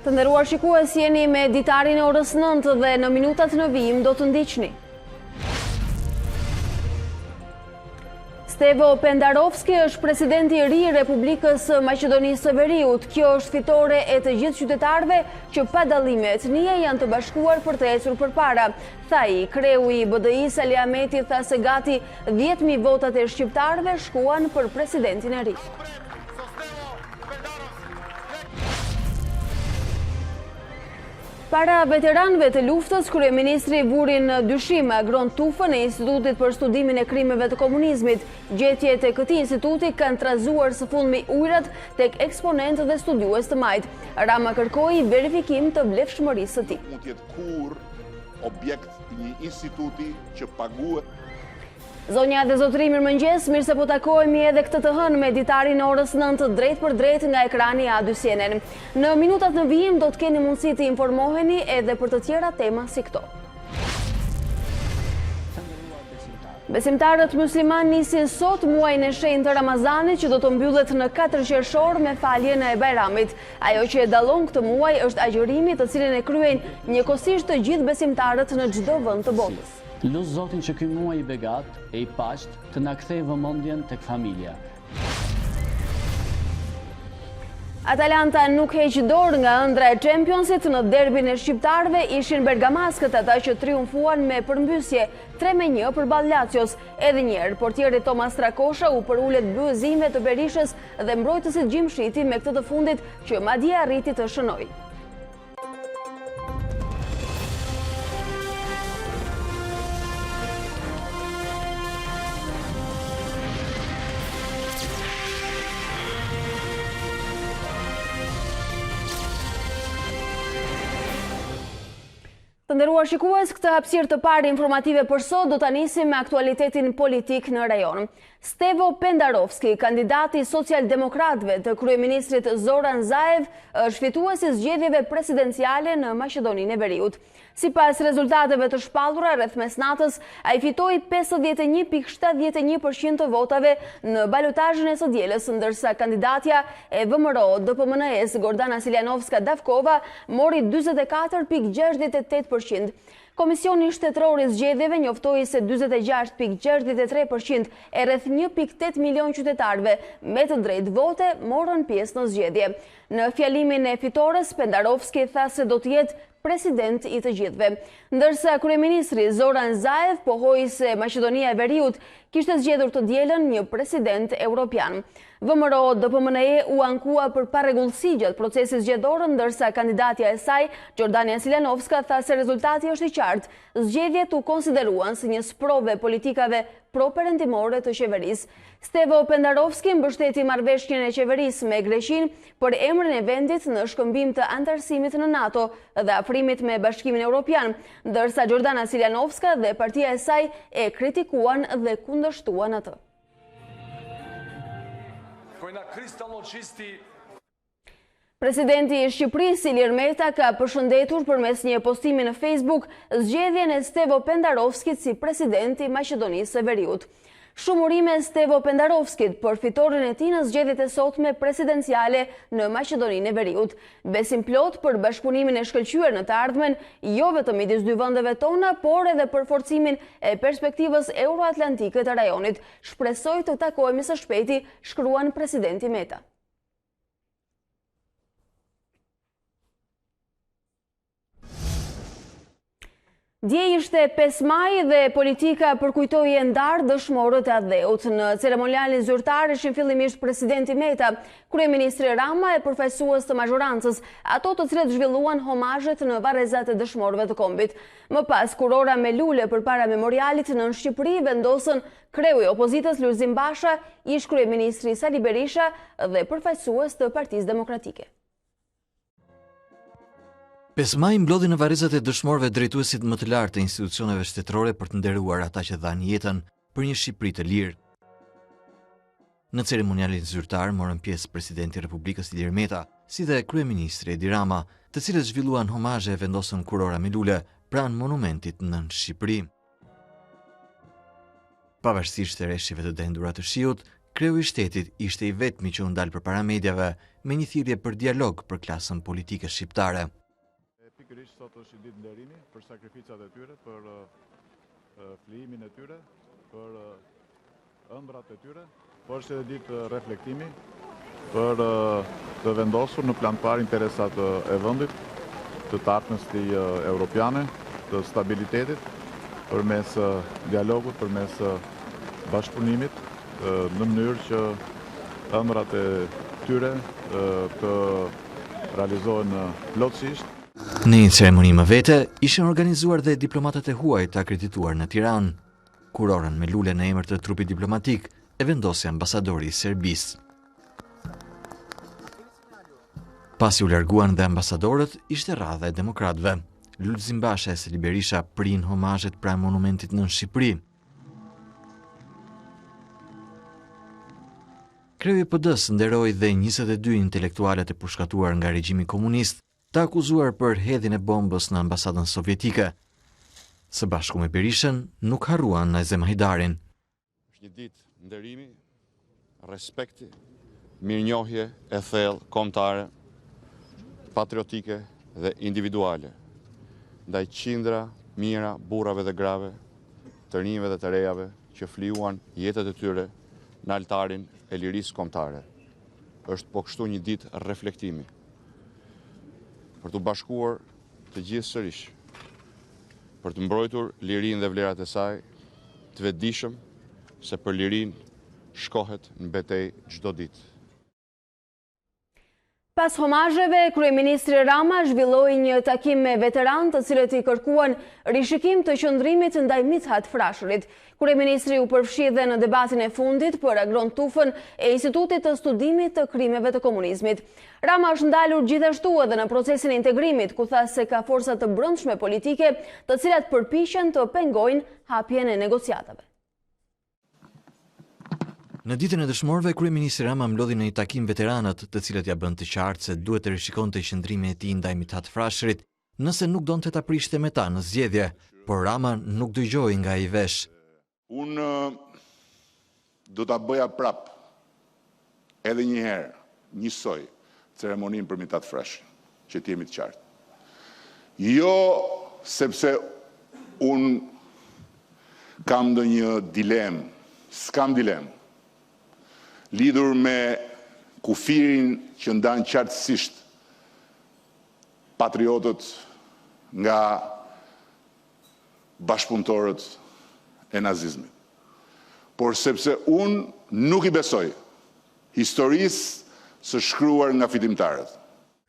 Të nderuar shikues, jeni me Ditarin e orës 9 dhe në minutat në vijim do të ndiqni. Stevo Pendarovski është presidenti i ri i Republikës Maqedonisë së Veriut. Kjo është fitore e të gjithë qytetarëve që pa dallime etnie janë të bashkuar për të ecur përpara. Tha ai, kreu i BDI-s Ali Ahmeti tha se gati 10.000 votat e shqiptarëve shkuan për presidentin e ri. Para veteranëve të luftës, kryeministri vuri në dyshim agron tufën e Institutit për Studimin e Krimeve të Komunizmit. Gjetjet e këtij instituti kanë trazuar së fundmi ujërat tek eksponentë dhe studiues të majt. Rama kërkoi verifikim të vlefshmërisë së tij. Mund të jetë kur objekt i një instituti që paguhet. Zonja dhe zotëri, mirëmëngjes, mirë se po takohemi edhe këtë të hënë me Ditarin në orës 9 drejt për drejt nga ekrani A2 CNN. Në minutat në vijim do të keni mundësi të informoheni edhe për të tjera tema si këto. Besimtarët musliman nisin sot muajin e shenjtë të Ramazanit që do të mbyllet në 4 qershor me faljen e Bajramit. Ajo që e dallon këtë muaj është agjërimi të cilin e kryejnë njëkohësisht të gjithë besimtarët në çdo vend të botës. Lut Zotin që ky muaj i begat e i paqt të na kthejë vëmendjen tek familja. Atalanta nuk heq dorë nga ëndra e Championsit në derbin e shqiptarëve, ishin bergamaskët ata që triumfuan me përmbysje 3-1 përballë Lazios. Edhe një herë portieri Tomas Strakosha u përullet byezimeve të Berishës dhe mbrojtësit Gjim Shiti me këtë të fundit që madje arriti të shënojë. Të nderuar shikues, këtë hapësirë të parë informative për sot do ta nisim me aktualitetin politik në rajon. Stevo Pendarovski, kandidati socialdemokratëve të kryeministrit Zoran Zaev, është fituesi i zgjedhjeve presidenciale në Maqedoninë e Veriut. Sipas rezultateve të shpallura rreth mesnatës, ai fitoi 51.71% të votave në balotazhin e së dielës, ndërsa kandidatja e VMRO DPMNE-s Gordana Siljanovska-Davkova mori 44.68%. Komisioni shtetëror i zgjedhjeve njoftoi se 46.63% e rreth 1.8 milion qytetarëve me të drejtë vote morën pjesë në zgjedhje. Në fjalimin e fitores, Pendarovski tha se do të jetë president i të gjithëve. Ndërsa kryeministri Zoran Zaev pohoi se Maqedonia e Veriut kishte zgjedhur të dielën një president evropian. VMRO DPMNE u ankua për parregullsi gjatë procesit zgjedhor, ndërsa kandidatja e saj, Gordana Siljanovska, tha se rezultati është i qartë. Zgjedhjet u konsideruan si një sprove politikave pro-perëndimore të qeverisë. Stevo Pendarovski mbështeti marrëveshjen e qeverisë me Greqinë për emrin e vendit në shkëmbim të antarësimit në NATO dhe afrimit me Bashkimin Evropian, ndërsa Gordana Siljanovska dhe partia e saj e kritikuan dhe kundërshtuan atë. Presidenti i Shqipërisë Ilir Meta ka përshëndetur përmes një postimi në Facebook zgjedhjen e Stevo Pendarovskit si president i Maqedonisë së Veriut. Shumë urime Stevo Pendarovskit për fitoren e tij në zgjedhjet e sotme presidenciale në Maqedoninë e Veriut. Besim plot për bashkëpunimin e shkëlqyer në të ardhmen, jo vetëm midis dy vendeve tona, por edhe për forcimin e perspektivës euroatlantike të rajonit. Shpresoj të takohemi së shpejti, shkruan presidenti Meta. Dje ishte 5 maj dhe politika përkujtoi e ndarë dëshmorët e atdheut. Në ceremonialin zyrtar ishin fillimisht presidenti Meta, kryeministri Rama e përfaqësues të mazhorancës, ato të cilët zhvilluan homazhet në varrezat e dëshmorëve të kombit. Më pas, kurora me lule përpara memorialit në Shqipëri vendosën kreu i opozitës Lulzim Basha, ish kryeministri Sali Berisha dhe përfaqësues të Partisë Demokratike. 5 maj mblodhi në varrezat e dëshmorëve drejtuesit më të lartë të institucioneve shtetërore për të nderuar ata që dhanë jetën për një Shqipëri të lirë. Në ceremonialin zyrtar morën pjesë presidenti i Republikës Ilir Meta, si dhe kryeministri Edi Rama, të cilët zhvilluan homazhe e vendosën kurora me lule pranë monumentit nën Shqipëri. Pavarësisht të rreshjeve të dendura të shiut, kreu i shtetit ishte i vetmi që u ndal përpara mediave me një thirrje për dialog për klasën politike shqiptare. Pikërisht sot është i ditë nderimi për sakrificat e tyre, për flijimin e tyre, për ëndrat e tyre, por është edhe ditë reflektimi për të vendosur në plan parë interesat e vendit, të ardhmës europiane, të stabilitetit, përmes dialogut, përmes bashkëpunimit, në mënyrë që ëndrat e tyre të realizohen plotësisht. Në një ceremoni më vete, ishin organizuar dhe diplomatët e huaj të akredituar në Tiranë. Kurorën me lule në emër të trupit diplomatik e vendosi ambasadori i Serbisë. Pasi u larguan dhe ambasadorët, ishte radha e demokratëve. Lulzim Basha e Sali Berisha prin homazhet pranë monumentit në Shqipëri. Kreu i PD-s nderoi dhe 22 intelektualët e përshkatuar nga regjimi komunist, të akuzuar për hedhjen e bombës në ambasadën sovjetike. Së bashku me Berishën, nuk harruan Nazem Hajdarin. Është një ditë nderimi, respekti, mirënjohje e thellë kombëtare, patriotike dhe individuale, ndaj qindra mijëra burrave dhe grave, të rinjve dhe të rejave që fliuan jetët e tyre në altarin e lirisë kombëtare. Është po kështu një ditë reflektimi, për të bashkuar të gjithë sërish, për të mbrojtur lirinë dhe vlerat e saj, të vetëdijshëm se për lirinë shkohet në betejë çdo ditë. Pas homazheve, kryeministri Rama zhvilloi një takim me veteranë të cilët i kërkuan rishikim të qëndrimit ndaj Mithat Frashërit. Kryeministri u përfshi dhe në debatin e fundit për agron tufën e Institutit të Studimit të Krimeve të Komunizmit. Rama është ndalur gjithashtu edhe në procesin e integrimit, ku tha se ka forca të brendshme politike, të cilat përpiqen të pengojnë hapjen e negociatave. Në ditën e dëshmorëve, kryeministri Rama mlodhi në një takim veteranët, të cilët ja bën të qartë se duhet të rishikonte qëndrimin e tij ndaj Mithat Frashërit, nëse nuk donte ta prishte me ta në zgjedhje, por Rama nuk dëgjoi nga ai vesh. Unë do ta bëja prap edhe një herë, njësoj ceremoninë për Mithat Frashërin, që të jemi të qartë. Jo sepse unë kam ndonjë dilemë, s'kam dilemë, lidhur me kufirin që ndan qartësisht patriotët nga bashkëpunëtorët e nazizmit. Por sepse unë nuk i besoj historisë së shkruar nga fitimtarët.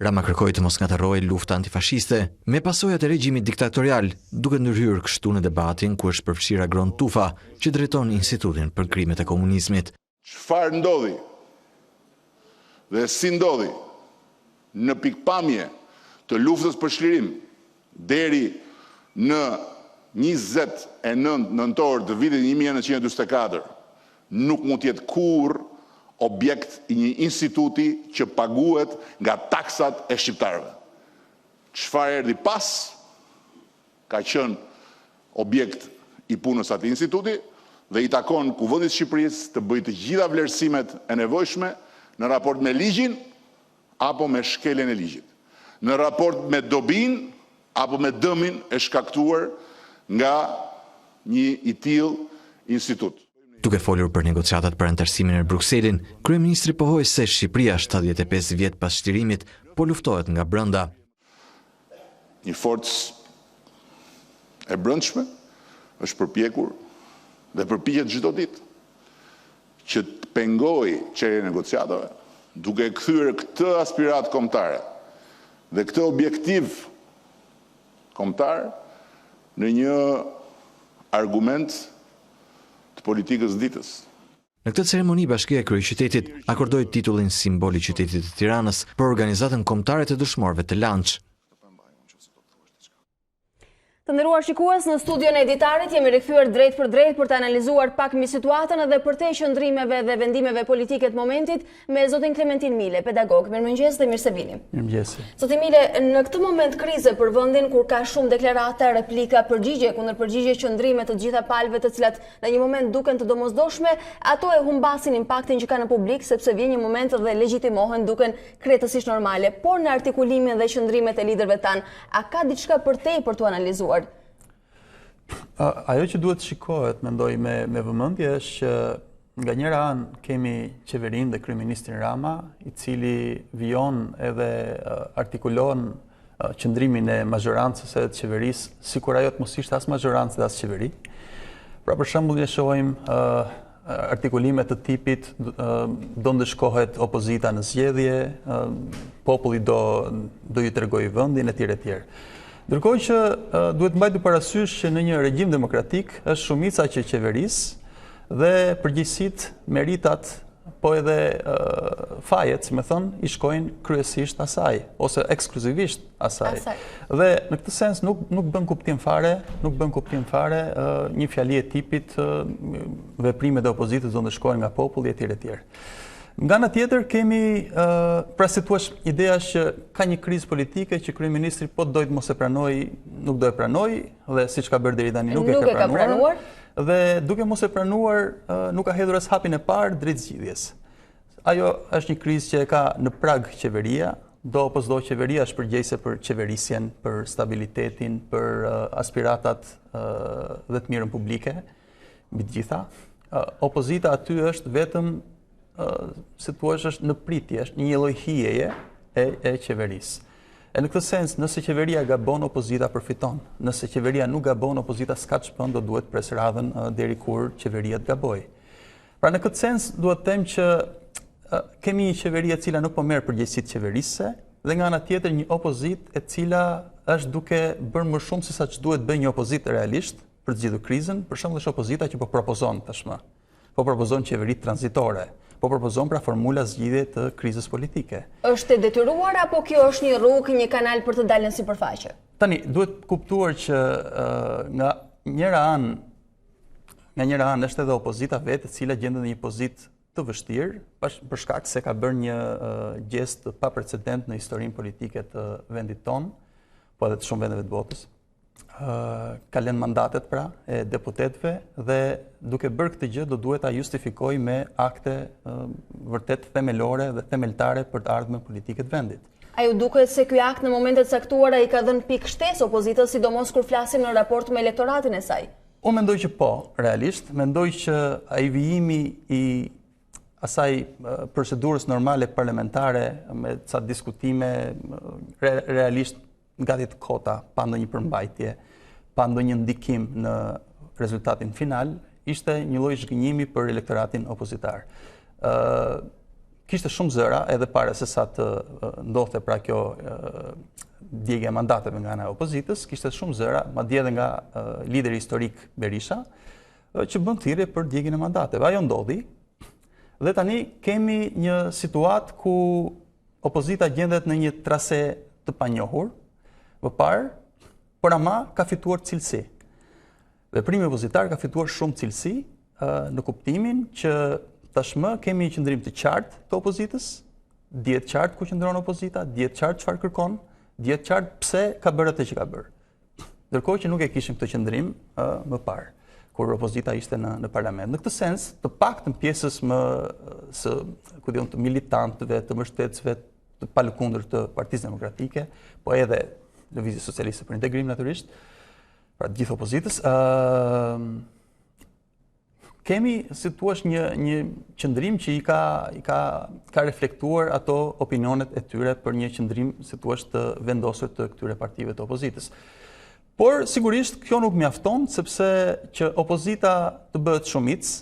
Rama kërkoi të mos ngatërrohej lufta antifashiste me pasojat e regjimit diktatorial, duke ndërhyrë kështu në debatin ku është përfshirë Agron Tufa, që drejton Institutin për Krimet e Komunizmit. Çfarë ndodhi dhe si ndodhi në pikpamje të luftës për çlirim deri në 29 nëntor të vitit 1944 nuk mund të jetë kurrë objekt i një instituti që paguhet nga taksat e shqiptarëve. Çfarë erdhi pas ka qenë objekt i punës atij instituti dhe i takon Kuvendit Shqipërisë të bëjë të gjitha vlerësimet e nevojshme në raport me ligjin apo me shkeljen e ligjit, në raport me dobin apo me dëmin e shkaktuar nga një i tillë institut. Duke folur për negociatat për antarësimin në Brukselin, kryeministri pohoi se Shqipëria 75 vjet pas shtirimit po luftohet nga brenda. Një forcë e brendshme është përpjekur dhe përpiqet çdo ditë që të pengojë çeljen e negociatave, duke kthyer këtë aspirat kombëtare dhe këtë objektiv kombëtar në një argument të politikës ditës. Në këtë ceremoni, Bashkia e Kryeqytetit akordoi titullin simbol i qytetit të Tiranës për organizatën kombëtare të dëshmorëve të Lanç. Të nderuar shikues, në studion e Ditarit jemi rikthyer drejt për drejt për të analizuar pak mbi situatën edhe për te qëndrimeve dhe vendimeve politike të momentit me zotin Klementin Mile, pedagog. Mirëmëngjes dhe mirë se vini. Mirëmëngjes. Zoti Mile, në këtë moment krize për vendin kur ka shumë deklarata, replika, përgjigje kundër përgjigje, qëndrime të gjitha palëve të cilat në një moment duken të domosdoshme, ato e humbasin impaktin që ka në publik sepse vjen një moment dhe legjitimohen duken krejtësisht normale, por në artikulimin dhe qëndrimet e liderëve tan, a ka diçka për te për të analizuar? Ajo që duhet shikohet, mendoj me vëmendje, është që nga njëra anë kemi qeverinë dhe kryeministrin Rama, i cili vijon edhe artikulon qëndrimin e mazhorancës edhe të qeverisë, sikur ajo të mos ishte as mazhorancë dhe as qeveri. Pra për shembull ne shohim artikulime të tipit do ndëshkohet opozita në zgjedhje, populli do ju tregojë vendin etj etj. Ndërkohë që duhet mbajtur parasysh që në një regjim demokratik është shumica që qeveris dhe përgjegjësitë, meritat, po edhe fajet, si më thon, i shkojnë kryesisht asaj ose ekskluzivisht asaj. Dhe në këtë sens nuk bën kuptim fare një fjali e tipit veprimet e opozitës do ndëshkohen nga populli etj etj. Nga ana tjetër kemi, pra si thua, ideja që ka një krizë politike që kryeministri po dojtë mos e pranoj, nuk do e pranoj, dhe siç ka bërë deri tani nuk e ka pranuar. Dhe duke mos e pranuar, nuk ka hedhur as hapin e parë drejt zgjidhjes. Ajo është një krizë që e ka në prag qeveria, do apo s'do qeveria është përgjegjëse për qeverisjen, për stabilitetin, për aspiratat dhe të mirën publike, mbi të gjitha. Opozita aty është vetëm si thua është në pritje, është një lloj hijeje e qeverisë. E në këtë sens, nëse qeveria gabon, opozita përfiton. Nëse qeveria nuk gabon, opozita s'ka ç'bën, do duhet pres radhën deri kur qeveria të gaboj. Pra në këtë sens duhet të them që kemi një qeveri e cila nuk po merr përgjegjësitë qeverisë dhe nga ana tjetër një opozitë e cila është duke bërë më shumë se sa ç'duhet bëjë një opozitë realisht për të zgjidhur krizën, për shembull është opozita që po propozon tashmë. Po propozon qeveri tranzitore. Po propozon pra formula zgjidhje të krizës politike. Është e detyruar apo kjo është një rrugë, një kanal për të dalën sipërfaqe? Tani, duhet kuptuar që nga njëra anë është edhe opozita vetë, e cila gjendet në një pozitë të vështirë, për shkak se ka bërë një gjest pa precedent në historinë politike të vendit tonë, po edhe të shumë vendeve të botës. Ka lënë mandatet pra e deputetëve dhe duke bërë këtë gjë do duhet ta justifikoj me akte vërtet themelore dhe themeltare për të ardhmen politike të vendit. A ju duket se ky akt në momentet caktuara i ka dhënë pikë shtesë opozitës, sidomos kur flasim në raport me elektoratin e saj? Unë mendoj që po, realisht, mendoj që ai vijimi i asaj procedurës normale parlamentare me ca diskutime realisht gati të kota, pa ndonjë përmbajtje, pa ndonjë ndikim në rezultatin final, ishte një lloj zhgënjimi për elektoratin opozitar. Kishte shumë zëra edhe para se sa të ndodhte pra kjo djegja e mandateve nga ana e opozitës, kishte shumë zëra, madje edhe nga lideri historik Berisha, që bën thirrje për djegjen e mandateve. Ajo ndodhi. Dhe tani kemi një situatë ku opozita gjendet në një trase të panjohur, vëpar, por ama ka fituar cilësi. Veprimi opozitar ka fituar shumë cilësi në kuptimin që tashmë kemi një qëndrim të qartë të opozitës, dihet qartë ku qëndron opozita, dihet qartë çfarë kërkon, dihet qartë pse ka bërë atë që ka bërë. Ndërkohë që nuk e kishim këtë qëndrim më parë, kur opozita ishte në parlament. Në këtë sens, të paktën pjesës të militantëve, të mbështetësve të palëkundër të Partisë Demokratike, po edhe Lëvizjes Socialiste për Integrim natyrisht, pra të gjithë opozitës, kemi, si thua, një qëndrim që i ka reflektuar ato opinionet e tyre për një qëndrim, si thua, të vendosur të këtyre partive të opozitës. Por, sigurisht, kjo nuk mjafton, sepse që opozita të bëhet shumicë,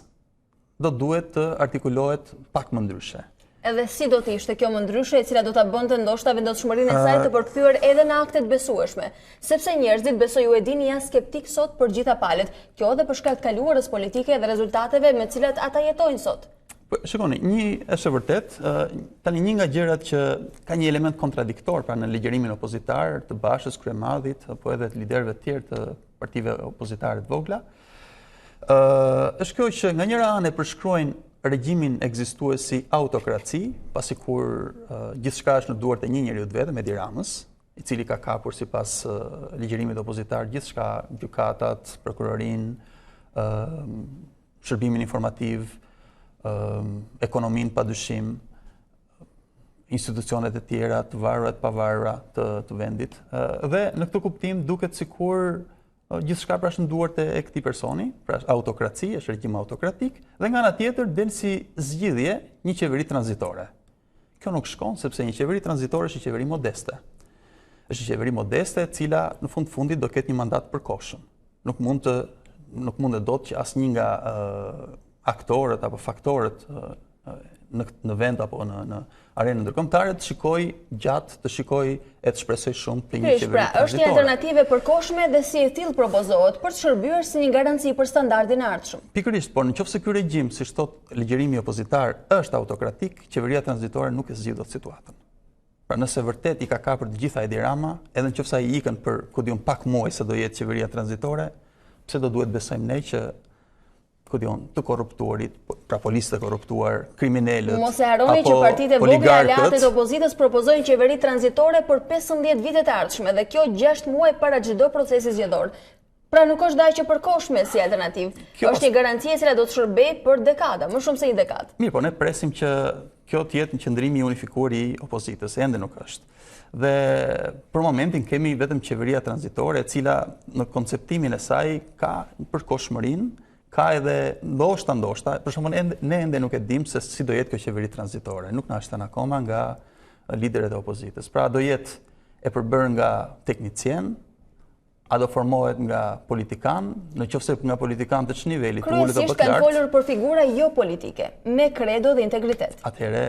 do duhet të artikulohet pak më ndryshe. Edhe si do të ishte kjo më ndryshe, e cila do ta bënte ndoshta vendosmërinë e saj të përkthyer edhe në akte të besueshme, sepse njerëzit besoj u e dini janë skeptik sot për gjitha palët. Kjo edhe për shkak të kaluarës politike dhe rezultateve me të cilat ata jetojnë sot. Shikoni, një është e vërtet, tani një nga gjërat që ka një element kontradiktor pra në ligjërimin opozitar të Bashës, Kryemadhit, apo edhe të liderëve të tjerë të partive opozitare të vogla, është kjo që nga njëra anë e përshkruajnë regjimin ekzistues si autokraci, pasi kur gjithçka është në duart e një njeriu vetëm, Edi Ramës, i cili ka kapur sipas ligjërimit opozitar gjithçka, gjykatat, prokurorinë, shërbimin informativ, ekonominë padyshim, institucionet e tjera të varura të pavarura të vendit. Dhe në këtë kuptim duket sikur gjithçka pra është në duart e këtij personi, pra autokraci, është regjim autokratik, dhe nga ana tjetër del si zgjidhje një qeveri tranzitore. Kjo nuk shkon sepse një qeveri tranzitore është një qeveri modeste. Është një qeveri modeste e cila në fundit do ketë një mandat përkohshëm. Nuk mund të dot që asnjë nga aktorët apo faktorët në vend apo në arenën ndërkombëtare të shikoj e të shpresoj shumë për një qeveri tranzitore. Është një alternativë përkohshme dhe si e tillë propozohet për të shërbyer si një garanci për standardin e ardhshëm. Pikërisht, por nëse ky regjim, siç thot ligjërimi opozitar, është autokratik, qeveria tranzitore nuk e zgjidh dot situatën. Pra nëse vërtet i ka kapur të gjitha Edi Rama, edhe nëse ai ikën për pak muaj se do jetë qeveria tranzitore, pse do duhet besojmë ne që të korruptuarit, pra policët e korruptuar, kriminalët, mos e harroni që partitë e vogla aleatët e opozitës propozojnë qeveri tranzitore për 15 vitet e ardhshme dhe kjo 6 muaj para çdo procesi zgjedhor. Pra nuk është daqë përkohshme si alternativë. Është një garanci e cila do të shërbejë për dekada, më shumë se një dekadë. Mirë, po ne presim që kjo të jetë në qëndrimi unifikuar i opozitës, ende nuk është. Dhe për momentin kemi vetëm qeveria tranzitore, e cila në konceptimin e saj ka përkohshmërinë, ka edhe ndoshta, për shembull ne ende nuk e dim se si do jetë kjo qeveri tranzitore. Nuk na është thënë akoma nga liderët e opozitës. Pra do jetë e përbërë nga teknicien, a do formohet nga politikan, nëse nga politikan të ç'niveli, të ulët apo të lartë. Kryesisht kanë folur për figura jo politike, me kredo dhe integritet. Atëherë,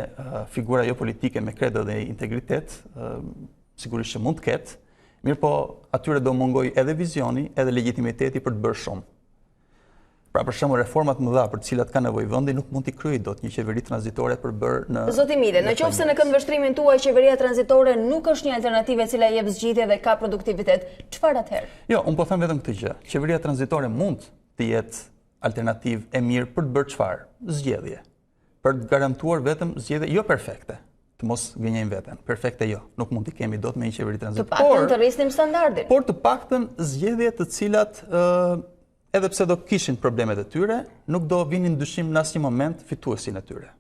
figura jo politike me kredo dhe integritet, sigurisht që mund të ketë, mirë po atyre do mungoj edhe vizioni, edhe legitimiteti për të bërë shumë. Pra për shembull reformat më dha për të cilat ka nevojë vendi nuk mund t'i kryejë dot një qeveri tranzitore për bërë në. Zoti Mile, nëse në këndvështrimin tuaj qeveria tranzitore nuk është një alternativë e cila jep zgjidhje dhe ka produktivitet, çfarë atëherë? Jo, unë po them vetëm këtë gjë. Qeveria tranzitore mund të jetë alternativë e mirë për të bërë çfarë? Zgjedhje. Për të garantuar vetëm zgjedhje jo perfekte. Të mos gënjejmë veten. Perfekte jo. Nuk mund t'i kemi dot me një qeveri tranzitore. Të paktën të rrisnim standardin. Por të paktën zgjedhje të cilat edhe pse do kishin problemet e tyre, nuk do vinin dyshim në asnjë moment fituesin e tyre.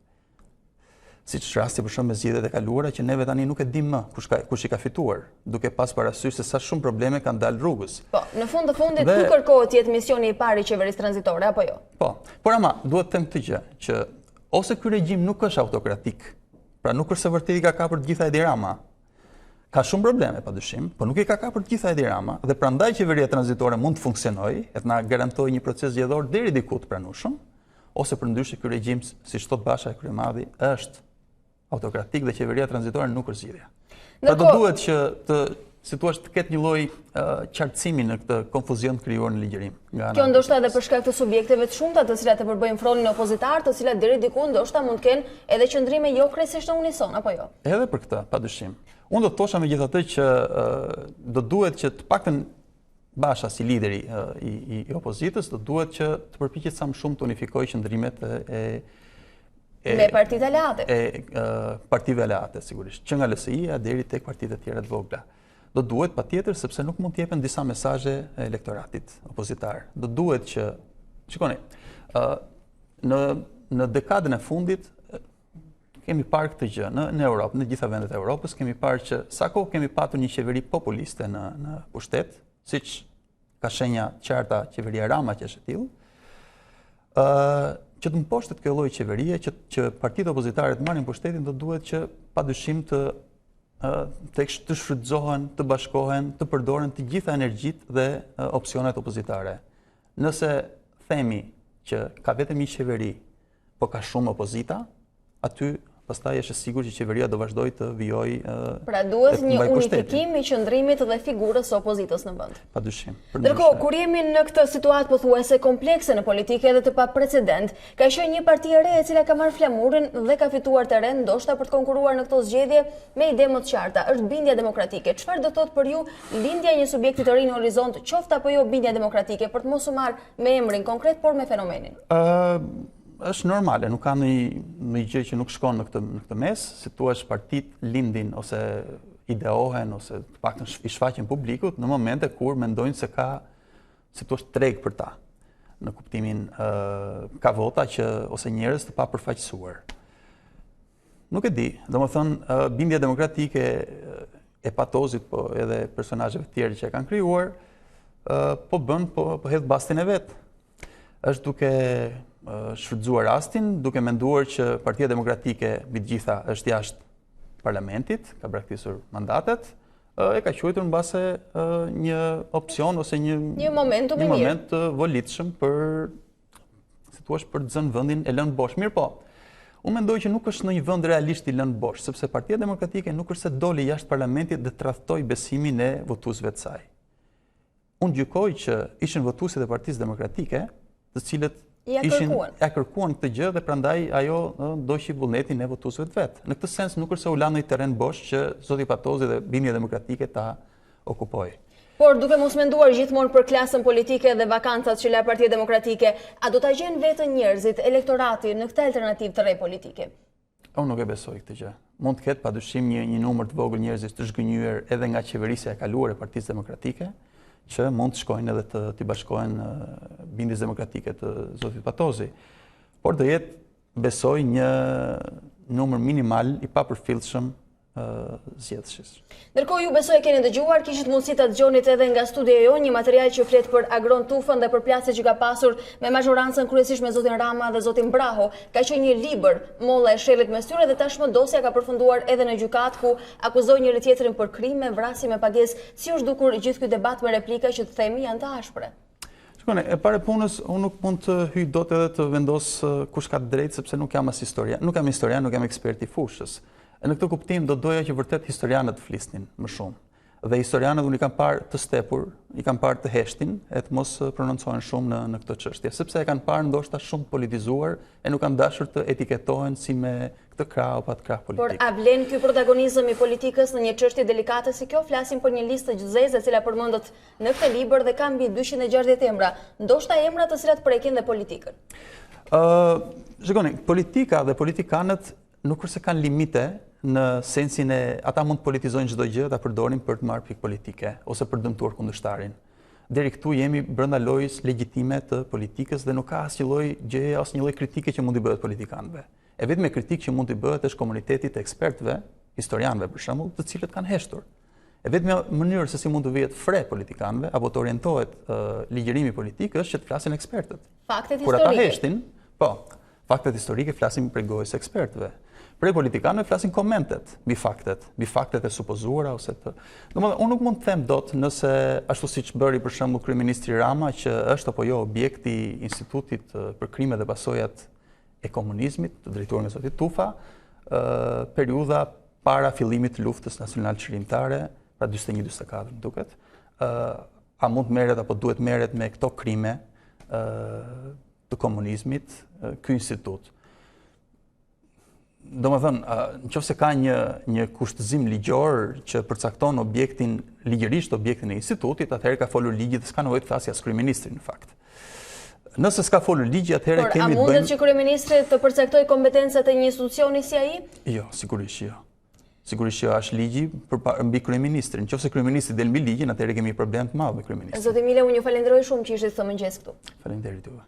Siç rasti për shembull me zgjedhjet e kaluara që neve tani nuk e dim më kush i ka fituar, duke pas parasysh se sa shumë probleme kanë dalë rrugës. Po, në fund të fundit ku kërkohet të jetë misioni i parë i qeverisë tranzitore apo jo? Po, por ama duhet të them këtë gjë, që ose ky regjim nuk është autokratik, pra nuk është se vërtet i ka kapur të gjitha Edi Rama. Ka shumë probleme, padyshim, por nuk i ka kapur të gjitha Edi Rama, dhe prandaj qeveria tranzitore mund të funksionojë, e të na garantojë një proces zgjedhor deri diku të pranueshëm, ose përndryshe ky regjim, siç thot Basha e Kryemadhi, është autokratik dhe qeveria tranzitore nuk është zgjidhja. Pra do duhet që të ketë një lloj qartësimi në këtë konfuzion krijuar në ligjërim. Kjo ndoshta edhe për shkak të subjekteve të shumta të cilat e përbëjnë fronin opozitar, të cilat deri diku ndoshta mund të kenë edhe qëndrime jo krejtësisht në unison, apo jo? Edhe për këtë, padyshim. Unë do të thosha megjithatë që do duhet që të paktën Basha si lideri i opozitës do duhet që të përpiqet sa më shumë të unifikojë qëndrimet me partitë aleate. Partive aleate sigurisht, që nga LSI-ja deri tek partitë e tjera të vogla. Do duhet patjetër sepse nuk mund të jepen disa mesazhe elektoratit opozitar. Do duhet që shikoni, në dekadën e fundit kemi parë këtë gjë në Europë, në gjitha vendet e Europës, kemi parë që sa kohë kemi patur një qeveri populiste në pushtet, siç ka shenja qarta qeveria Rama që është e tillë, që të mposhtet kjo lloj qeverie, që partitë opozitare të marrin pushtetin, do duhet që padyshim të shfrytëzohen, të bashkohen, të përdoren të gjitha energjitë dhe opsionet opozitare. Nëse themi që ka vetëm një qeveri, po ka shumë opozita, aty pastaj është sigur që qeveria do vazhdoj të vijoj Pra duhet të një mbaj pushtetin. unifikim i qëndrimit dhe figurës së opozitës në vend. Padyshim. Ndërkohë, kur jemi në këtë situatë pothuajse komplekse në politikë edhe të paprecedent, ka qenë një parti e re e cila ka marrë flamurin dhe ka fituar terren ndoshta për të konkuruar në këtë zgjedhje me ide më të qarta. Është bindja demokratike. Çfarë do thotë për ju lindja e një subjekti të ri në horizont, qoftë apo jo bindja demokratike, për të mos u marrë me emrin konkret, por me fenomenin? Është normale, nuk ka një gjë që nuk shkon në këtë mes, si thua partitë lindin ose ideohen ose të paktën i shfaqen publikut në momente kur mendojnë se ka, si thua, treg për ta. Në kuptimin ka vota ose njerëz të papërfaqësuar. Nuk e di, domethënë bindja demokratike e Patozit, po edhe personazheve të tjerë që e kanë krijuar, po hedh bastin e vet. Është duke shfrytzuar rastin, duke menduar që Partia Demokratike mbi të gjitha është jashtë parlamentit, ka braktisur mandatet, e ka quajtur mbase një opsion ose një moment të volitshëm për, si thua, për të zënë vendin e lënë bosh. Mirë po, unë mendoj që nuk është në një vend realisht i lënë bosh, sepse Partia Demokratike nuk është se doli jashtë parlamentit dhe tradhtoi besimin e votuesve të saj. Unë gjykoj që ishin votuesit e Partisë Demokratike, të cilët ja kërkuan këtë gjë dhe prandaj ajo ndoqi vullnetin e votuesve të vet. Në këtë sens nuk është se u la në një terren bosh që zoti Patozi dhe bindja demokratike ta okupoi. Por duke mos menduar gjithmonë për klasën politike dhe vakancat që la Partia Demokratike, a do ta gjenë vetën njerëzit, elektorati në këtë alternativë të re politike? Unë nuk e besoj këtë gjë. Mund të ketë padyshim një numër të vogël njerëzish të zhgënjur edhe nga qeverisja e kaluar e Partisë Demokratike, që mund të shkojnë edhe të bashkohen bindjes demokratike të zotit Patozi. Por do jetë, besoj, një numër minimal i papërfillshëm zgjedhësis. Ndërkohë ju besoj e keni dëgjuar, kishit mundësi ta dëgjonit edhe nga studioja jonë një material që flet për Agron Tufën dhe për plasjet që ka pasur me mazhorancën kryesisht me zotin Rama dhe zotin Braho. Ka qenë një libër, molla e shellit mes tyre dhe tashmë dosja ka përfunduar edhe në gjykat ku akuzojnë njëri tjetrin për krime, vrasje me pagesë. Si është dukur gjithë ky debat me replika që të themi janë të ashpre? Shikoni, e pare punës unë nuk mund të hyj dot edhe të vendos kush ka drejt sepse nuk jam as historian, nuk jam ekspert i fushës. Në këtë kuptim do doja që vërtet historianët të flisnin më shumë. Dhe historianët unë i kam parë të stepur, i kam parë të heshtin, e të mos prononcohen shumë në këtë çështje, sepse e kanë parë ndoshta shumë politizuar e nuk kanë dashur të etiketohen si me këtë krah apo atë krah politik. Por a vlen ky protagonizëm i politikës në një çështje delikate si kjo? Flasim për një listë të zezë e cila përmendet në këtë libër dhe ka mbi 260 emra, ndoshta emra të cilat prekin dhe politikën. Shikoni, politika dhe politikanët nuk është se kanë limite në sensin e ata mund të politizojnë çdo gjë ta përdorin për të marrë pikë politike ose për dëmtuar kundërshtarin. Deri këtu jemi brenda lojës legjitime të politikës dhe nuk ka asnjë lloj gjëje, asnjë lloj kritike që mund të bëhet politikanëve. E vetme kritikë që mund të bëhet është komunitetit të ekspertëve, historianëve për shembull, të cilët kanë heshtur. E vetme mënyrë se si mund të vihet fre politikanëve apo të orientohet ligjërimi politik është që të flasin ekspertët. Faktet historike. Kur ata heshtin, faktet historike flasin prej gojës së ekspertëve. Prej politikanëve flasin komentet mbi faktet e supozuara ose të. Domethënë unë nuk mund të them dot nëse ashtu siç bëri për shembull kryeministri Rama që është apo jo objekti i Institutit për krimet dhe pasojat e komunizmit, të drejtuar nga zoti Tufa, periudha para fillimit të luftës nacionale çlirimtare, pra 41-44 më duket. A mund merret apo duhet merret me këto krime të komunizmit ky institut? Domethënë, nëse ka një kushtëzim ligjor që përcakton ligjërisht objektin e institutit, atëherë ka folur ligji dhe s'ka nevojë të thasë as kryeministri në fakt. Nëse s'ka folur ligji, atëherë kemi të bëjmë. Por a mundet që kryeministri të përcaktojë kompetencat e një institucioni si ai? Jo, sigurisht jo. Sigurisht jo, është ligji mbi kryeministrin. Nëse kryeministri del mbi ligjin, atëherë kemi problem të madh me kryeministrin. Zoti Mile, unë ju falenderoj shumë që ishit së mëngjes këtu. Faleminderit juve.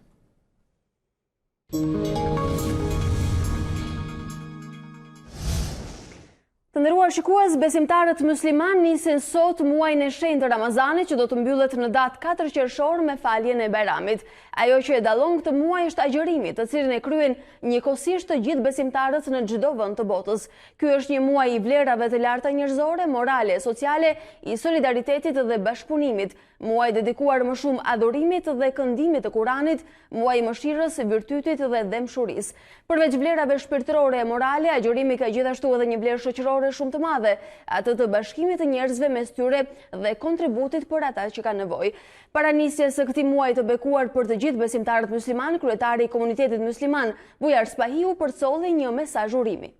Të nderuar shikues, besimtarët musliman nisin sot muajin e shenjtë të Ramazanit, që do të mbyllet në datë 4 qershor me faljen e Bajramit. Ajo që e dallon këtë muaj është agjërimi, të cilin e kryen njëkohësisht të gjithë besimtarët në çdo vend të botës. Ky është një muaj i vlerave të larta njerëzore, morale, sociale, i solidaritetit dhe bashkëpunimit, muaj dedikuar më shumë adhurimit dhe këndimit të Kuranit, muaj i mëshirës, virtytit dhe dëmshurisë. Përveç vlerave shpirtërore e morale, agjërimi ka gjithashtu edhe një vlerë shoqërore shumë të madhe, atë të bashkimit të njerëzve mes tyre dhe kontributit për ata që kanë nevojë. Para nisjes së këtij muaji të bekuar për të gjithë besimtarët musliman, kryetari i komunitetit musliman, Bujar Spahiu, përcolli një mesazh urimi.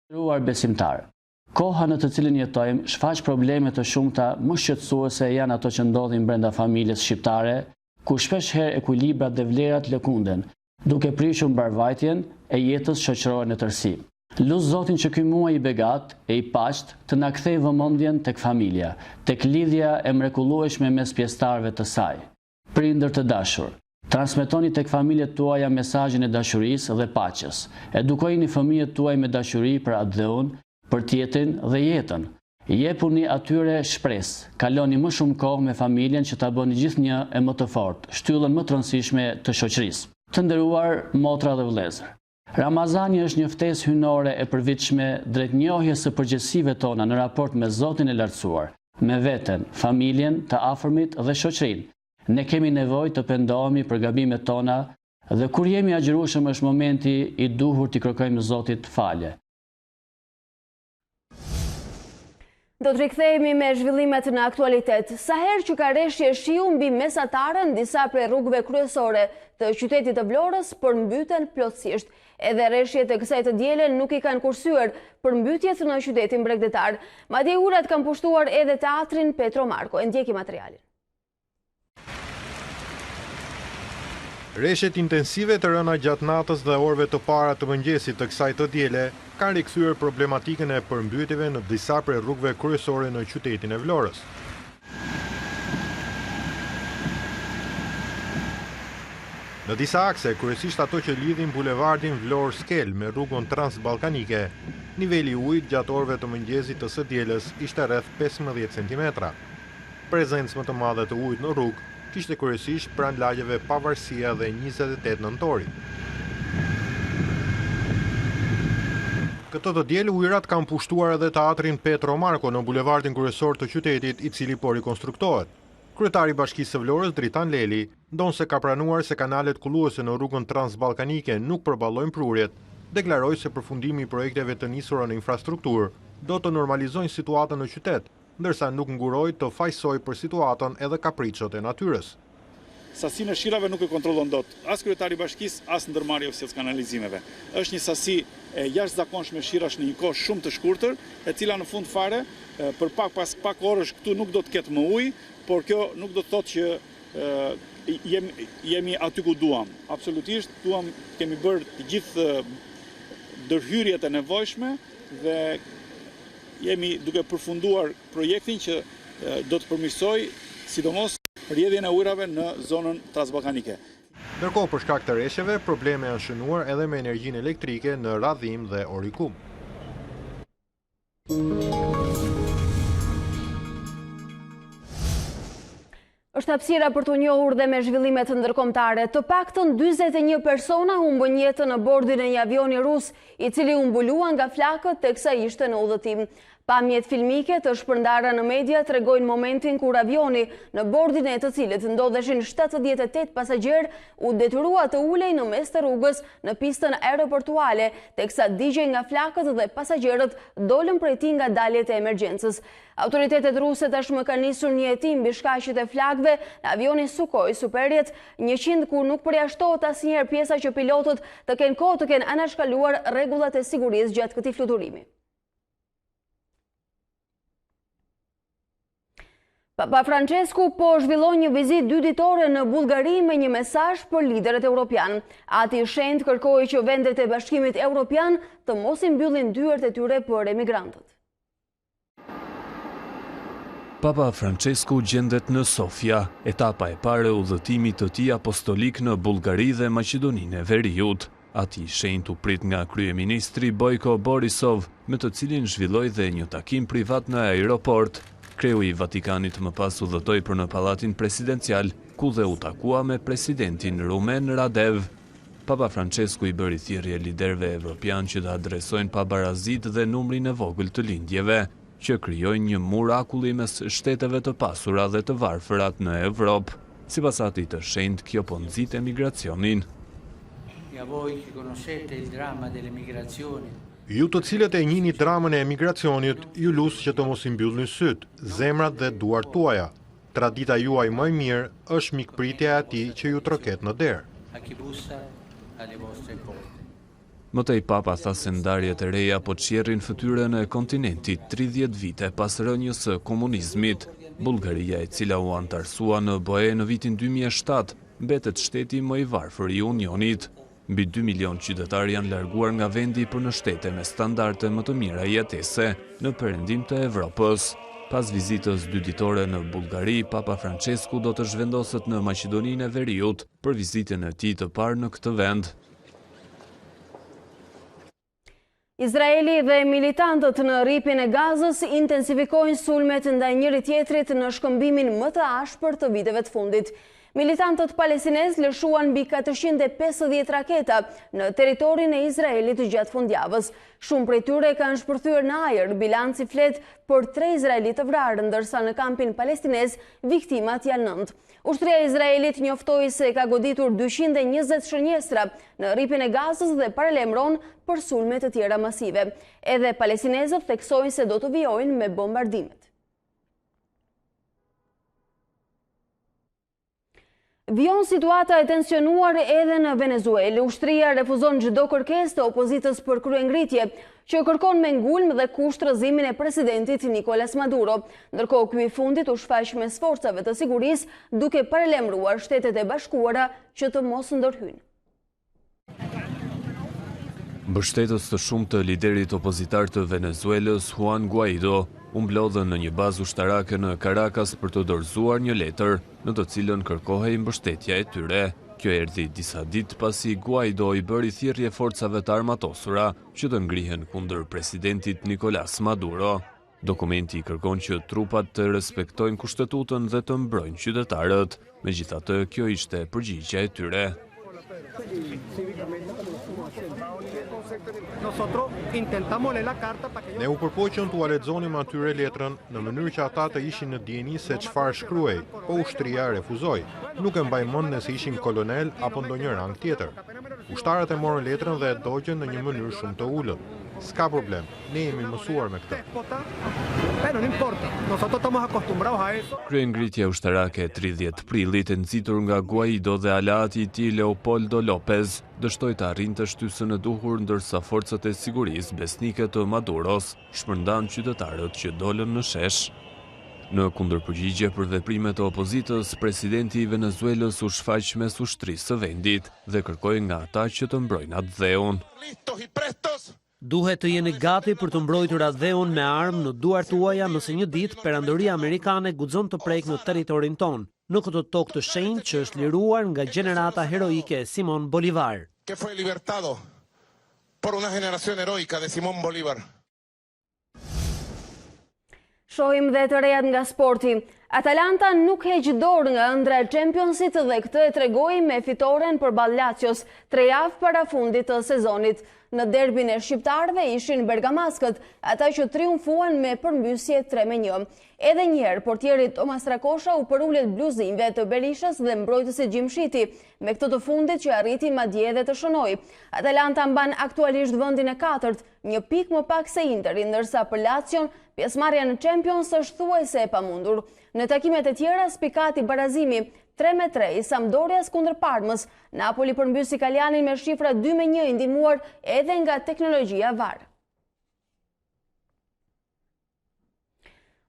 Nderuar besimtarë, koha në të cilën jetojmë shfaq probleme të shumta më shqetësuese janë ato që ndodhin brenda familjes shqiptare, ku shpesh herë ekuilibrat dhe vlerat lëkunden, duke prishur mbarvajtjen e jetës shoqërore në tërësi. Lut Zotin që ky muaj i begat e i paqt të na kthejë vëmendjen tek familja, tek lidhja e mrekullueshme mes pjesëtarëve të saj. Prindër të dashur, transmetoni tek familjet tuaja mesazhin e dashurisë dhe paqes. Edukojini fëmijët tuaj me dashuri për atë dhe unë, për tjetrin dhe jetën. Jepuni atyre shpresë, kaloni më shumë kohë me familjen që ta bëni gjithnjë e më të fortë, shtyllën më të rëndësishme të shoqërisë. Të nderuar motra dhe vëllezër, Ramazani është një ftesë hyjnore e përvitshme drejt njohjes së përgjegjësive tona në raport me Zotin e Lartësuar, me veten, familjen, të afërmit dhe shoqërinë. Ne kemi nevojë të pendohemi për gabimet tona dhe kur jemi agjërueshëm është momenti i duhur t'i kërkojmë Zotit falje. Do të rikthehemi me zhvillimet në aktualitet. Sa herë që ka rreshje shiu mbi mesataren, disa prej rrugëve kryesore të qytetit të Vlorës përmbyten plotësisht. Edhe rreshjet e kësaj të dielen nuk i kanë kursyer përmbytjet në qytetin bregdetar. Madje urat kanë pushtuar edhe teatrin Petro Marko. E ndjeki materialin. Rreshjet intensive të rëna gjatë natës dhe orëve të para të mëngjesit të kësaj të diele kanë rikthyer problematikën e përmbytjeve në disa prej rrugëve kryesore në qytetin e Vlorës. Në disa akse, kryesisht ato që lidhin bulevardin Vlorë-Skel me rrugën transballkanike, niveli i ujit gjatë orëve të mëngjesit të së dielës ishte rreth 15 cm. Prezencë më të madhe të ujit në rrugë kishte kryesisht pranë lagjeve Pavarësia dhe 28 Nëntori. Këtë të diel ujërat kanë pushtuar edhe teatrin Petro Marko në bulevardin kryesor të qytetit, i cili po rikonstruktohet. Kryetari i Bashkisë së Vlorës, Dritan Leli, ndonse ka pranuar se kanalet kulluese në rrugën transballkanike nuk përballojnë prurjet, deklaroi se përfundimi i projekteve të nisura në infrastrukturë do të normalizojnë situatën në qytet, ndërsa nuk nguroi të fajsoj për situatën edhe kapriçot e natyrës. Sasinë e shirave nuk e kontrollon dot as kryetari i bashkisë, as ndërmarrja e ofisës kanalizimeve. Është një sasi e jashtëzakonshme shirash në një kohë shumë të shkurtër, e cila në fund fare për pas pak orësh këtu nuk do të ketë më ujë, por kjo nuk do të thotë që jemi aty ku duam. Absolutisht duam, kemi bërë të gjithë ndërhyrjet e nevojshme dhe jemi duke përfunduar projektin që do të përmirësoj sidomos rrjedhjen e ujrave në zonën transballkanike. Ndërkohë, për shkak të rreshjeve, probleme janë shënuar edhe me energjinë elektrike në Radhim dhe Orikum. Është hapësira për të njohur dhe me zhvillimet ndërkombëtare. Të paktën 41 persona humbën jetën në bordin e një avioni rus, i cili u mbulua nga flakët teksa ishte në udhëtim. Pamjet filmike të shpërndara në media tregojnë momentin kur avioni, në bordin e të cilit ndodheshin 78 pasagjerë, u detyrua të ulej në mes të rrugës në pistën aeroportuale, teksa digjej nga flakët dhe pasagjerët dolën prej tij nga daljet e emergjencës. Autoritetet ruse tashmë kanë nisur një hetim mbi shkaqjet e flakëve në avionin Sukhoi Superjet 100, ku nuk përjashtohet asnjëherë pjesa që pilotët të kenë kohë të kenë anashkaluar rregullat e sigurisë gjatë këtij fluturimi. Papa Francesku po zhvillon një vizitë 2 ditore në Bullgari me një mesazh për liderët evropian. Ati i shenjtë kërkoi që vendet e Bashkimit Evropian të mos i mbyllin dyert e tyre për emigrantët. Papa Francesku gjendet në Sofia, etapa e parë e udhëtimit të tij apostolik në Bullgari dhe Maqedoninë e Veriut. Ati shenjtë u prit nga kryeministri Bojko Borisov, me të cilin zhvilloi dhe një takim privat në aeroport. Kreu i Vatikanit më pas udhëtoi për në pallatin presidencial, ku dhe u takua me presidentin rumen Radev. Papa Francesku i bëri thirrje liderëve evropian që të adresojnë pabarazit dhe numrin e vogël të lindjeve, që krijojnë një mur akulli mes shteteve të pasura dhe të varfërat në Evropë. Sipas atij të shenjtë, kjo po nxit emigracionin. Ju të cilët e njihni dramën e emigracionit, ju lus që të mos i mbyllni syt, zemrat dhe duart tuaja. Tradita juaj më e mirë është mikpritja e atij që ju troket në derë. Mëtej Papa tha se ndarjet e reja po qjerrin fytyrën e kontinentit 30 vite pas rënjës së komunizmit. Bullgaria, e cila u antarësua në BE në vitin 2007, mbetet shteti më i varfër i Unionit. Mbi 2 milion qytetar janë larguar nga vendi për në shtete me standarde më të mira jetese në perëndim të Evropës. Pas vizitës 2 ditore në Bullgari, Papa Francesku do të zhvendoset në Maqedoninë e Veriut për vizitën e tij të parë në këtë vend. Izraeli dhe militantët në rripin e Gazës intensifikojnë sulmet ndaj njëri tjetrit në shkëmbimin më të ashpër të viteve të fundit. Militantët palestinez lëshuan mbi 450 raketa në territorin e Izraelit gjatë fundjavës. Shumë prej tyre kanë shpërthyer në ajër, bilanci flet për 3 izraelitë të vrarë, ndërsa në kampin palestinez viktimat janë 9. Ushtria e Izraelit njoftoi se ka goditur 220 shënjestra në rripin e Gazës dhe paralajmëron për sulme të tjera masive. Edhe palestinezët theksojnë se do të vijojnë me bombardimet. Vijon situata e tensionuar edhe në Venezuelë. Ushtria refuzon çdo kërkesë të opozitës për kryengritje, që kërkon me ngulm dhe kushtërëzimin e presidentit Nicolas Maduro. Ndërkohë ky i fundit u shfaq mes forcave të sigurisë, duke paralajmëruar Shtetet e Bashkuara që të mos ndërhyjnë. Mbështetës të shumë të liderit opozitar të Venezuelës, Juan Guaido, u mblodhën në një bazë ushtarake në Caracas për të dorëzuar një letër në të cilën kërkohej mbështetja e tyre. Kjo erdhi disa ditë pasi Guaido i bëri thirrje forcave të armatosura që të ngrihen kundër presidentit Nicolas Maduro. Dokumenti kërkon që trupat të respektojnë kushtetutën dhe të mbrojnë qytetarët. Megjithatë, kjo ishte përgjigjja e tyre. Ne u përpoqëm t'u lexonim atyre letrën në mënyrë që ata të ishin në dijeni se çfarë shkruaj, po ushtria refuzoi. Nuk e mbaj mend nëse ishin kolonel apo ndonjë rang tjetër. Ushtarët e morën letrën dhe e dogjën në një mënyrë shumë të ulët. S'ka problem, ne jemi mësuar me këtë. Kryengritja ushtarake 30 prillit e nxitur nga Guaido dhe aleati i tij Leopoldo López dështoi të arrinte shtysën e duhur, ndërsa forcat e sigurisë besnike të Maduros shpërndan qytetarët që dolën në shesh. Në kundërpërgjigje për veprimet e opozitës, presidenti i Venezuelës u shfaq mes ushtrisë së vendit dhe kërkoi nga ata që të mbrojnë atë dheun. Duhet të jeni gati për të mbrojtur atë dheun me armë në duart tuaja nëse një ditë perandoria amerikane guxon të prejkë në territorin ton, në këtë tokë të shenjtë që është liruar nga gjenerata heroike e Simón Bolívar. Que fue libertado por una generación heroica de Simón Bolívar. Shohim dhe të rejat nga sporti. Atalanta nuk heq dorë nga ëndra e Championsit dhe këtë e tregoi me fitoren përballë Lazios 3 javë para fundit të sezonit. Në derbin e shqiptarëve ishin bergamaskët, ata që triumfuan me përmbysje 3-1. Edhe njëherë, portieri Tomas Rakosha u përullet bluzimve të Berishës dhe mbrojtësit Gjimshiti, me këtë të fundit që arriti madje edhe të shënoi. Atalanta mban aktualisht vendin e 4, një pikë më pak se Interi, ndërsa për Lazion pjesëmarrja në Champions është thuajse e pamundur. Në takimet e tjera, spikati barazimi 3-3 i Sampdorias kundër Parmës. Napoli përmbysi Kaljanin me shifra 2-1 i ndihmuar edhe nga teknologjia VAR.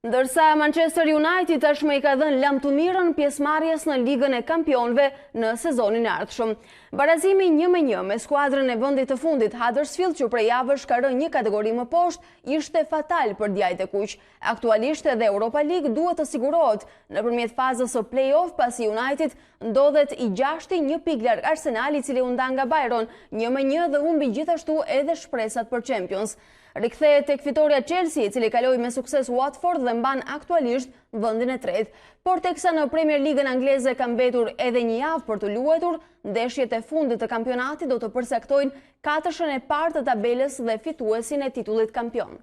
Ndërsa Manchester United tashmë i ka dhënë lam të mirën pjesëmarrjes në Ligën e Kampionëve në sezonin e ardhshëm. Barazimi 1-1 me skuadrën e vendit të fundit Huddersfield, që prej javësh ka rënë një kategori më poshtë, ishte fatal për djajt e kuq. Aktualisht edhe Europa League duhet të sigurohet nëpërmjet fazës së play-off, pasi United ndodhet i 6-i, 1 pikë larg Arsenali, i cili u nda nga Bayern 1-1 dhe humbi gjithashtu edhe shpresat për Champions. Rikthehet tek fitoria Chelsea, i cili kaloi me sukses Watford dhe mban aktualisht vendin e tretë. Por teksa në Premier Ligën angleze ka mbetur edhe një javë për të luajtur, ndeshjet e fundit të kampionatit do të përcaktojnë katërshën e parë të tabelës dhe fituesin e titullit kampion.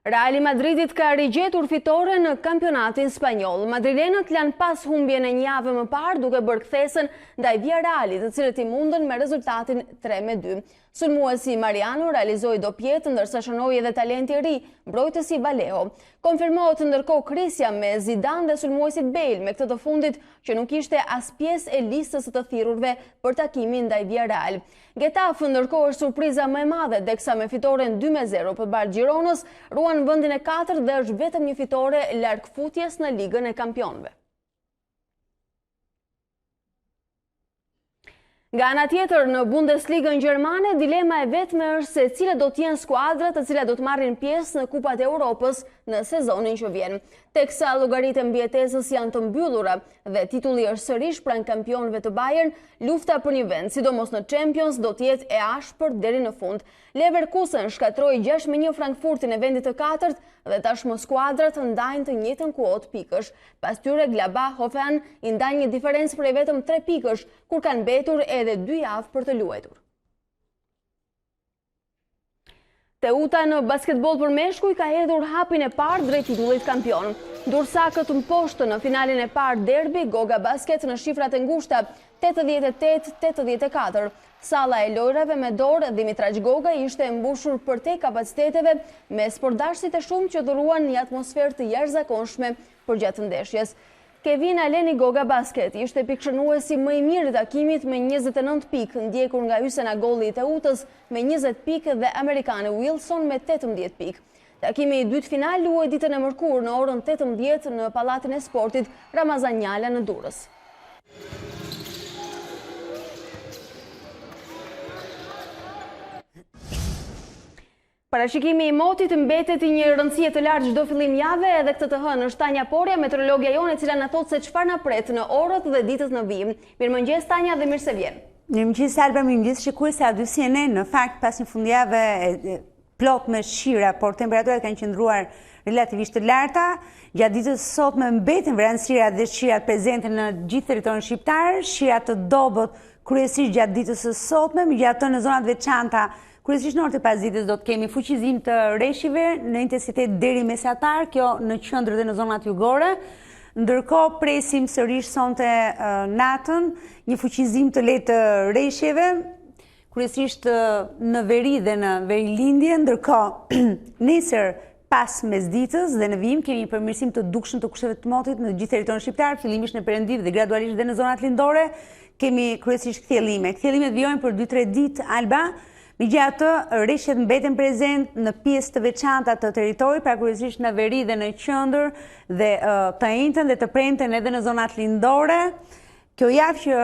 Real Madridit ka rigjetur fitore në kampionatin spanjoll. Madrilenët lanë pas humbjen e një javë më parë, duke bërë kthesën ndaj Villarrealit, të cilët i mundën me rezultatin 3-2. Sulmuesi Mariano realizoi dopjet, ndërsa shënoi edhe talenti i ri, mbrojtësi Vallejo. Konfirmohet ndërkohë krisja me Zidane dhe sulmuesit Bale, me këtë të fundit që nuk ishte as pjesë e listës së të thirrurve për takimin ndaj Villarreal. Getafe ndërkohë është surpriza më e madhe, deksa me fitoren 2-0 përbalë Gironës, ruan vendin e 4 dhe është vetëm një fitore larg futjes në Ligën e Kampionëve. Nga ana tjetër, në Bundesligën gjermane, dilema e vetme është se cilat do të jenë skuadrat të cilat do të marrin pjesë në Kupat e Europës në sezonin që vjen. Teksa llogaritë e mbijetesës janë të mbyllura dhe titulli është sërish pranë kampionëve të Bayern, lufta për një vend, sidomos në Champions, do të jetë e ashpër deri në fund. Leverkusen shkatroi 6-1 Frankfurtin e vendit të 4 dhe tashmë skuadrat ndajnë të njëjtën kuotë pikësh. Pas tyre Gladbach Hoffen i ndajnë një diferencë prej vetëm 3 pikësh, kur kanë mbetur edhe 2 javë për të luajtur. Teuta në basketbol për meshkuj ka hedhur hapin e parë drejt titullit kampion. Ndursa këtë mposhtë në finalin e parë derbi, Goga Basket në shifrat e ngushta 88-84. Salla e lojrave me dorë Dimitraj Goga ishte mbushur përtej kapaciteteve me sportdashësit e shumë që dhuruan një atmosferë të jashtëzakonshme për gjatë ndeshjes. Kevin Aleni Goga Basket ishte pikëshënuesi më i mirë i takimit me 29 pikë, ndjekur nga Hysena Golli i Teutës me 20 pikë dhe amerikane Wilson me 18 pikë. Takimi i dytë final luaj ditën e mërkurë në orën 18 në Pallatin e Sportit Ramazan Njala në Durrës. Parashikimi i motit mbetet i një rëndësie të lartë çdo fillim jave, edhe këtë të hënë është Tanja Porja, meteorologja jonë, e cila na thot se çfarë na pret në orët dhe ditët në vijim. Mirëmëngjes Tanja dhe mirë se vjen. Mirëmëngjes Alba, mirëmëngjes shikues, a dy si ne në fakt pas një fundjavë plot me shira, por temperaturat kanë qëndruar relativisht të larta. Gjatë ditës sot me mbeten vranësirat dhe shirat prezente në gjithë territorin shqiptar, shira të dobët kryesisht gjatë ditës së sotme, megjithatë në zonat veçanta. Kryesisht në orët e pasdites do të kemi fuqizim të reshive në intensitet deri mesatar, kjo në qendër dhe në zonat jugore. Ndërkohë presim sërish sonte natën një fuqizim të lehtë të reshjeve, kryesisht në veri dhe në verilindje, ndërkohë nesër pas mesditës dhe në vijim kemi një përmirësim të dukshëm të kushteve të motit në gjithë territorin shqiptar, fillimisht në perëndim dhe gradualisht dhe në zonat lindore, kemi kryesisht kthjellime. Kthjellimet vijojnë për 2-3 ditë Alba. Megjithatë, reshjet mbeten prezent në pjesë të veçanta të territorit, pra kryesisht në veri dhe në qendër dhe të njëjtën dhe të premten edhe në zonat lindore. Kjo javë që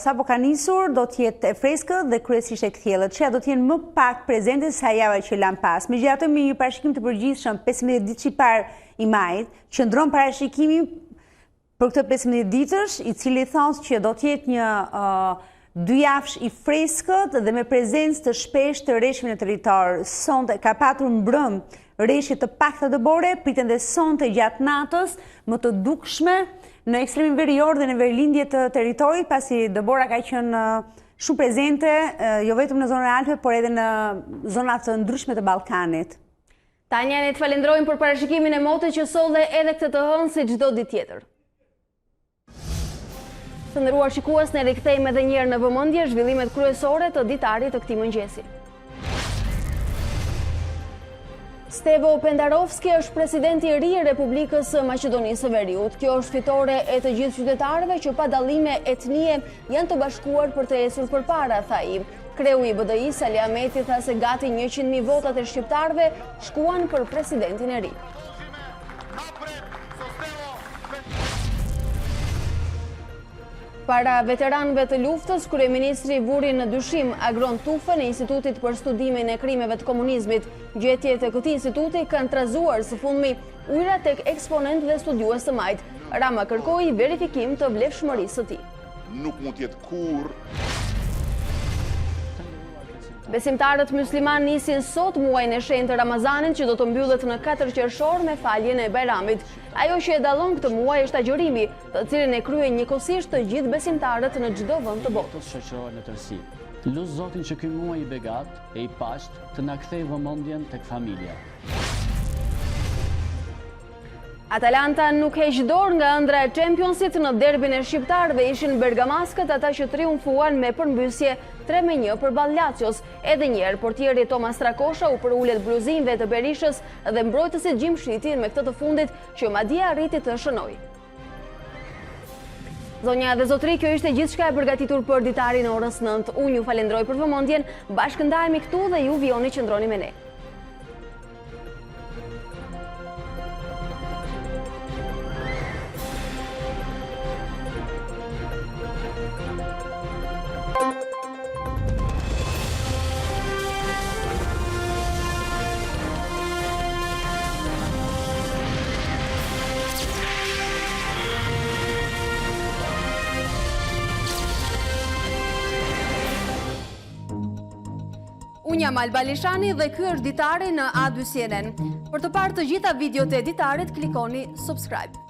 sapo ka nisur do të jetë e freskët dhe kryesisht e kthjellët, që do të jenë më pak prezente se java që lan pas. Megjithatë, me një parashikim të përgjithshëm 15 ditë i parë i majit, qëndron parashikimi për këtë 15 ditësh, i cili thotë që do të jetë një 2 javësh i freskët dhe me prezencë të shpesh të reshjeve në territor. Sonte ka patur mbrëm reshje të pakta dëbore, priten dhe sonte gjatë natës më të dukshme në ekstremin verior dhe në verilindje të territorit, pasi dëbora ka qenë shumë prezente, jo vetëm në zonën e Alpeve, por edhe në zonat të ndryshme të Ballkanit. Tanja, ne të falenderojmë për parashikimin e motit që solli edhe këtë të hënë si çdo ditë tjetër. Të nderuar shikues, ne rikthehemi edhe një herë në vëmendje zhvillimet kryesore të ditarit të këtij mëngjesi. Stevo Pendarovski është presidenti i ri i Republikës së Maqedonisë së Veriut. Kjo është fitore e të gjithë qytetarëve që pa dallime etnie janë të bashkuar për të ecur përpara, tha ai. Kreu i BDI Sali Ahmeti tha se gati 100.000 votat e shqiptarëve shkuan për presidentin e ri. Para veteranëve të luftës, kryeministri vuri në dyshim agron tufën e Institutit për Studimin e Krimeve të Komunizmit. Gjetjet e këtij instituti kanë trazuar së fundmi ujra tek eksponent dhe studiues të majt. Rama kërkoi verifikim të vlefshmërisë së tij. Nuk mund të jetë kurrë. Besimtarët musliman nisin sot muajin e shenjtë të Ramazanit që do të mbyllet në 4 qershor me faljen e Bajramit. Ajo që e dallon këtë muaj është agjërimi, të cilin e kryen njëkohësisht të gjithë besimtarët në çdo vend të botës. Shoqëror në tërësi. Lut Zotin që ky muaj i begat e i paqt të na kthejë vëmendjen tek familja. Atalanta nuk heq dorë nga ëndra e Championsit në derbin e shqiptarëve, ishin bergamaskët ata që triumfuan me përmbysje 3-1 përballë Lazios. Edhe një herë portieri Tomas Strakosha u përulet bluzinëve të Berishës dhe mbrojtësit gjimshitin me këtë të fundit që madje arriti të shënojë. Zonja dhe zotri, kjo ishte gjithçka e përgatitur për Ditari në orës 9. Unë ju falenderoj për vëmendjen, bashkëndahemi këtu dhe ju vijoni qëndroni me ne. Unë jam Alba Lishani dhe ky është Ditari në A2 CNN. Për të parë të gjitha videot e Ditarit, klikoni subscribe.